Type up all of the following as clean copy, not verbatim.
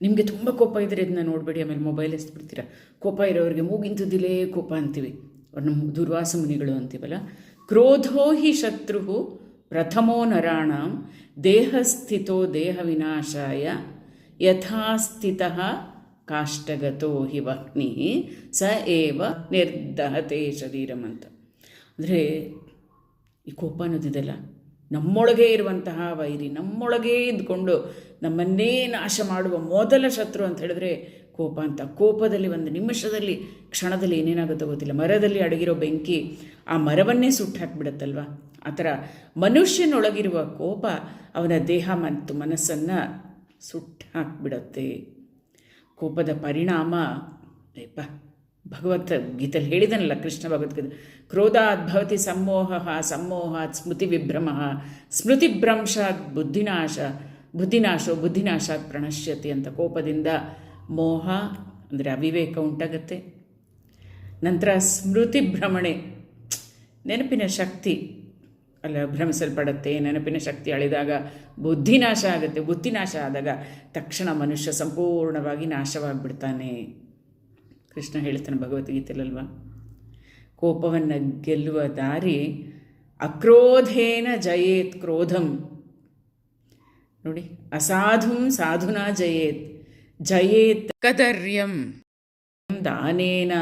ನಿಮಗೆ ತುಂಬ ಕೋಪ ಇದ್ದರೆ ಇದನ್ನ ನೋಡಬೇಡಿ, ಆಮೇಲೆ ಮೊಬೈಲ್ ಎಸ್ಬಿಡ್ತೀರ. ಕೋಪ ಇರೋರಿಗೆ ಮೂಗಿಂತದಿಲೇ ಕೋಪ ಅಂತೀವಿ, ನಮ್ಮ ದುರ್ವಾಸ ಮುನಿಗಳು ಅಂತೀವಲ್ಲ. ಕ್ರೋಧೋ ಹಿ ಶತ್ರು ಪ್ರಥಮೋ ನರಾಣಾಂ ದೇಹಸ್ಥಿತೋ ದೇಹ ವಿನಾಶಾಯ ಯಥಾಸ್ಥಿತಃ ಕಾಷ್ಟಗತೋ ಹಿ ವಹ್ನಿ ಸ ಏವ ನಿರ್ದಹತೆ ಶರೀರಂ ಅಂತ. ಅಂದರೆ ಈ ಕೋಪ ಅನ್ನೋದಿದೆಲ್ಲ ನಮ್ಮೊಳಗೆ ಇರುವಂತಹ ವೈರಿ, ನಮ್ಮೊಳಗೇ ಇದ್ಕೊಂಡು ನಮ್ಮನ್ನೇ ನಾಶ ಮಾಡುವ ಮೊದಲ ಶತ್ರು ಅಂತ ಹೇಳಿದ್ರೆ ಕೋಪ ಅಂತ. ಕೋಪದಲ್ಲಿ ಒಂದು ನಿಮಿಷದಲ್ಲಿ ಕ್ಷಣದಲ್ಲಿ ಏನೇನಾಗುತ್ತೋ ಗೊತ್ತಿಲ್ಲ. ಮರದಲ್ಲಿ ಅಡಗಿರೋ ಬೆಂಕಿ ಆ ಮರವನ್ನೇ ಸುಟ್ಟು ಹಾಕಿಬಿಡುತ್ತಲ್ವ, ಆ ಥರ ಮನುಷ್ಯನೊಳಗಿರುವ ಕೋಪ ಅವನ ದೇಹ ಮತ್ತು ಮನಸ್ಸನ್ನು ಸುಟ್ಟು ಹಾಕಿಬಿಡುತ್ತೆ. ಕೋಪದ ಪರಿಣಾಮ ಭಗವದ್ಗೀತೆಯಲ್ಲಿ ಹೇಳಿದನಲ್ಲ ಕೃಷ್ಣ ಭಗವದ್ಗೀತೆ, ಕ್ರೋಧಾತ್ ಭವತಿ ಸಮ್ಮೋಹಾತ್ ಸ್ಮೃತಿವಿಭ್ರಮಃ ಸ್ಮೃತಿಭ್ರಂಶಾತ್ ಬುದ್ಧಿನಾಶೋ ಬುದ್ಧಿನಾಶಾತ್ ಪ್ರಣಶ್ಯತಿ ಅಂತ. ಕೋಪದಿಂದ ಮೋಹ ಅಂದರೆ ಅವಿವೇಕ ಉಂಟಾಗತ್ತೆ. ನಂತರ ಸ್ಮೃತಿಭ್ರಮಣೆ, ನೆನಪಿನ ಶಕ್ತಿ ಭ್ರಮಿಸಲ್ಪಡುತ್ತೆ. ನೆನಪಿನ ಶಕ್ತಿ ಅಳಿದಾಗ ಬುದ್ಧಿನಾಶ ಆಗುತ್ತೆ. ಬುದ್ಧಿನಾಶ ಆದಾಗ ತಕ್ಷಣ ಮನುಷ್ಯ ಸಂಪೂರ್ಣವಾಗಿ ನಾಶವಾಗಿಬಿಡ್ತಾನೆ. ಕೃಷ್ಣ ಹೇಳ್ತಾನೆ ಭಗವದ್ಗೀತೆಯಲ್ವಾ, ಕೋಪವನ್ನು ಗೆಲ್ಲುವ ದಾರಿ ಅಕ್ರೋಧೇನ ಜಯೇತ್ ಕ್ರೋಧಂ. ನೋಡಿ, ಅಸಾಧುಂ ಸಾಧುನಾ ಜಯೇತ್ ಕದರ್ಯಂ ದಾನೇನ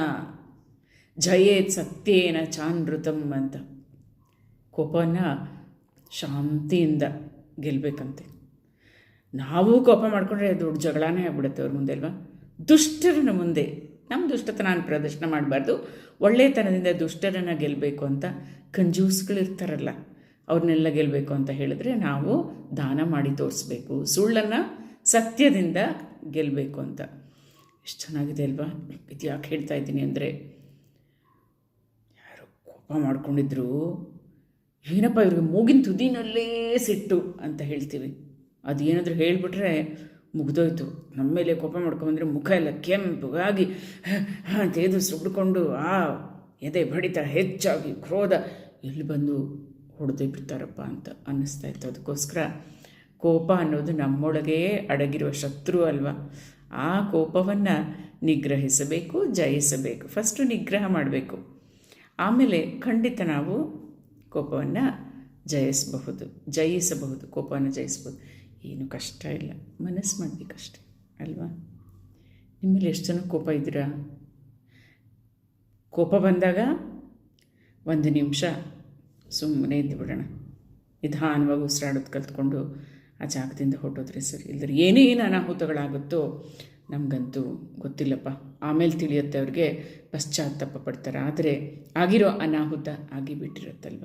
ಜಯೇತ್ ಸತ್ಯೇನ ಚಾನೃತಂ ಅಂತ. ಕೋಪವನ್ನು ಶಾಂತಿಯಿಂದ ಗೆಲ್ಲಬೇಕಂತೆ. ನಾವು ಕೋಪ ಮಾಡಿಕೊಂಡ್ರೆ ದೊಡ್ಡ ಜಗಳನೇ ಆಗ್ಬಿಡುತ್ತೆ ಅವ್ರ ಮುಂದೆ ಅಲ್ವಾ. ದುಷ್ಟರನ್ನ ಮುಂದೆ ನಮ್ಮ ದುಷ್ಟತನ ಪ್ರದರ್ಶನ ಮಾಡಬಾರ್ದು, ಒಳ್ಳೆತನದಿಂದ ದುಷ್ಟರನ್ನು ಗೆಲ್ಲಬೇಕು ಅಂತ. ಕಂಜೂಸ್ಗಳಿರ್ತಾರಲ್ಲ, ಅವ್ರನ್ನೆಲ್ಲ ಗೆಲ್ಲಬೇಕು ಅಂತ ಹೇಳಿದ್ರೆ ನಾವು ದಾನ ಮಾಡಿ ತೋರಿಸ್ಬೇಕು, ಸುಳ್ಳನ್ನು ಸತ್ಯದಿಂದ ಗೆಲ್ಲಬೇಕು ಅಂತ. ಎಷ್ಟು ಚೆನ್ನಾಗಿದೆ ಅಲ್ವಾ. ಇದು ಯಾಕೆ ಹೇಳ್ತಾ ಇದ್ದೀನಿ ಅಂದರೆ, ಯಾರೋ ಕೋಪ ಮಾಡ್ಕೊಂಡಿದ್ರು, ಏನಪ್ಪ ಇವ್ರಿಗೆ ಮೂಗಿನ ತುದಿನಲ್ಲೇ ಸಿಟ್ಟು ಅಂತ ಹೇಳ್ತೀವಿ. ಅದೇನಾದರೂ ಹೇಳಿಬಿಟ್ರೆ ಮುಗ್ದೋಯ್ತು. ನಮ್ಮ ಮೇಲೆ ಕೋಪ ಮಾಡ್ಕೊಂಬಂದರೆ ಮುಖ ಎಲ್ಲ ಕೆಂಪುಗಾಗಿ ತೇದು ಸುಡ್ಕೊಂಡು ಎದೆ ಬಡಿತ ಹೆಚ್ಚಾಗಿ ಕ್ರೋಧ ಎಲ್ಲಿ ಬಂದು ಹೊಡೆದೇ ಬಿಡ್ತಾರಪ್ಪ ಅಂತ ಅನ್ನಿಸ್ತಾ ಇತ್ತು. ಅದಕ್ಕೋಸ್ಕರ ಕೋಪ ಅನ್ನೋದು ನಮ್ಮೊಳಗೇ ಅಡಗಿರುವ ಶತ್ರು ಅಲ್ವಾ. ಆ ಕೋಪವನ್ನು ನಿಗ್ರಹಿಸಬೇಕು, ಜಯಿಸಬೇಕು. ಫಸ್ಟು ನಿಗ್ರಹ ಮಾಡಬೇಕು, ಆಮೇಲೆ ಖಂಡಿತ ನಾವು ಕೋಪವನ್ನು ಜಯಿಸಬಹುದು. ಕೋಪವನ್ನು ಜಯಿಸಬಹುದು. ಏನು ಕಷ್ಟ ಇಲ್ಲ, ಮನಸ್ಸು ಮಾಡಬೇಕಷ್ಟೆ ಅಲ್ವಾ. ನಿಮ್ಮಲ್ಲಿ ಎಷ್ಟು ಜನ ಕೋಪ ಇದ್ದೀರಾ? ಕೋಪ ಬಂದಾಗ 1 ನಿಮಿಷ ಸುಮ್ಮನೆ ಇದ್ದು ಬಿಡೋಣ, ನಿಧಾನವಾಗಿ ಉಸಿರಾಡೋದು ಕಲ್ತ್ಕೊಂಡು ಆ ಜಾಗದಿಂದ ಹೊರಟೋದ್ರೆ ಸರಿ. ಇಲ್ಲದ್ರೆ ಏನೇನು ಅನಾಹುತಗಳಾಗುತ್ತೋ ನಮಗಂತೂ ಗೊತ್ತಿಲ್ಲಪ್ಪ. ಆಮೇಲೆ ತಿಳಿಯುತ್ತೆ, ಅವ್ರಿಗೆ ಪಶ್ಚಾತ್ತಾಪ ಪಡ್ತಾರೆ. ಆದರೆ ಆಗಿರೋ ಅನಾಹುತ ಆಗಿಬಿಟ್ಟಿರುತ್ತಲ್ವ.